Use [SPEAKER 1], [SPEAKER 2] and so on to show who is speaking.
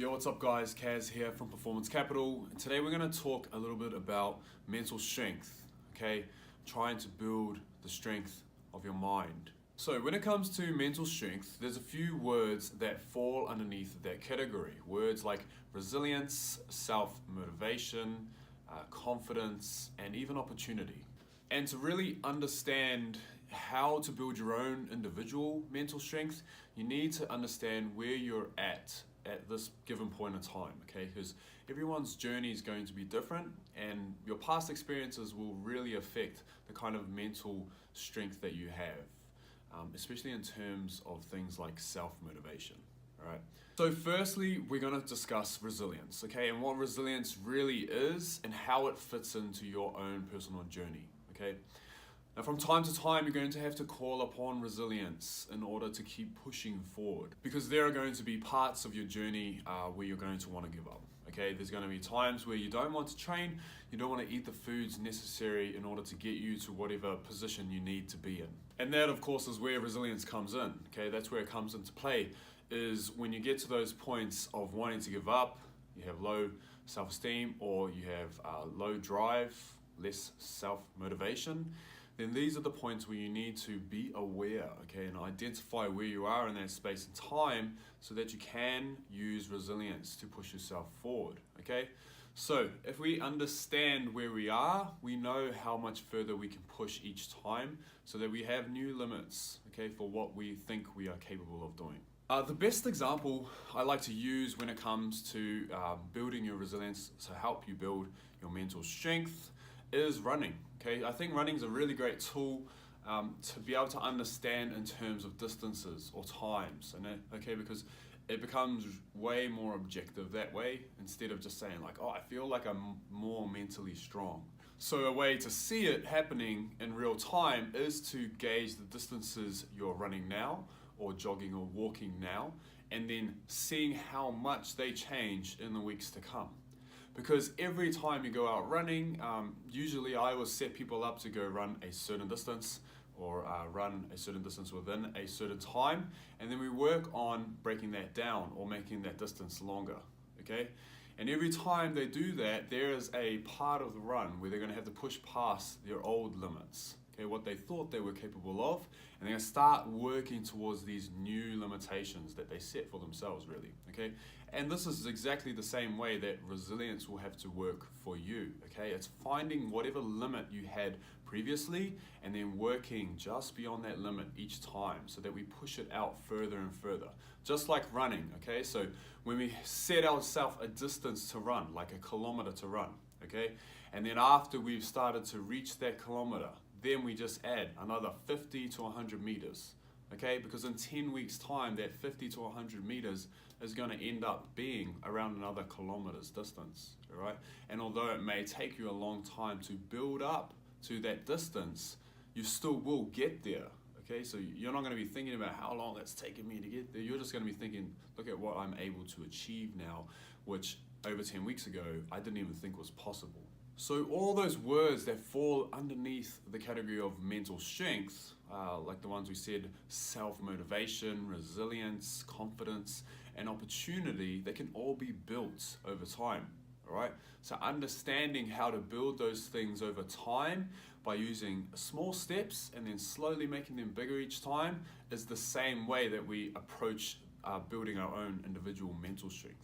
[SPEAKER 1] Yo, what's up guys? Kaz here from Performance Capital. And today we're going to talk a little bit about mental strength, okay? Trying to build the strength of your mind. So when it comes to mental strength, there's a few words that fall underneath that category. Words like resilience, self-motivation, confidence, and even opportunity. And to really understand how to build your own individual mental strength, you need to understand where you're at this given point in time, okay? Because everyone's journey is going to be different, and your past experiences will really affect the kind of mental strength that you have, especially in terms of things like self-motivation, all right? So firstly, we're going to discuss resilience, okay? And what resilience really is and how it fits into your own personal journey, okay? Now, from time to time, you're going to have to call upon resilience in order to keep pushing forward, because there are going to be parts of your journey where you're going to want to give up. Okay, there's going to be times where you don't want to train, you don't want to eat the foods necessary in order to get you to whatever position you need to be in. And that, of course, is where resilience comes in. Okay, that's where it comes into play, is when you get to those points of wanting to give up, you have low self-esteem, or you have low drive, less self-motivation. Then these are the points where you need to be aware, okay, and identify where you are in that space and time so that you can use resilience to push yourself forward, okay? So if we understand where we are, we know how much further we can push each time so that we have new limits, okay, for what we think we are capable of doing. The best example I like to use when it comes to building your resilience to help you build your mental strength is running. Okay, I think running is a really great tool to be able to understand in terms of distances or times, okay, because it becomes way more objective that way instead of just saying like, oh, I feel like I'm more mentally strong. So a way to see it happening in real time is to gauge the distances you're running now or jogging or walking now, and then seeing how much they change in the weeks to come. Because every time you go out running, usually I always set people up to go run a certain distance or run a certain distance within a certain time, and then we work on breaking that down or making that distance longer, okay? And every time they do that, there is a part of the run where they're gonna have to push past their old limits, okay, what they thought they were capable of, and they're gonna start working towards these new limitations that they set for themselves, really, okay? And this is exactly the same way that resilience will have to work for you, okay? It's finding whatever limit you had previously and then working just beyond that limit each time so that we push it out further and further. Just like running, okay? So when we set ourselves a distance to run, like a kilometer to run, okay? And then after we've started to reach that kilometer, then we just add another 50 to 100 meters, okay? Because in 10 weeks time, that 50 to 100 meters is going to end up being around another kilometer's distance, all right? And although it may take you a long time to build up to that distance, you still will get there, okay? So you're not going to be thinking about how long it's taken me to get there. You're just going to be thinking, look at what I'm able to achieve now, which over 10 weeks ago, I didn't even think was possible. So all those words that fall underneath the category of mental strength, like the ones we said, self-motivation, resilience, confidence, and opportunity, they can all be built over time, all right? So understanding how to build those things over time by using small steps and then slowly making them bigger each time is the same way that we approach building our own individual mental strength.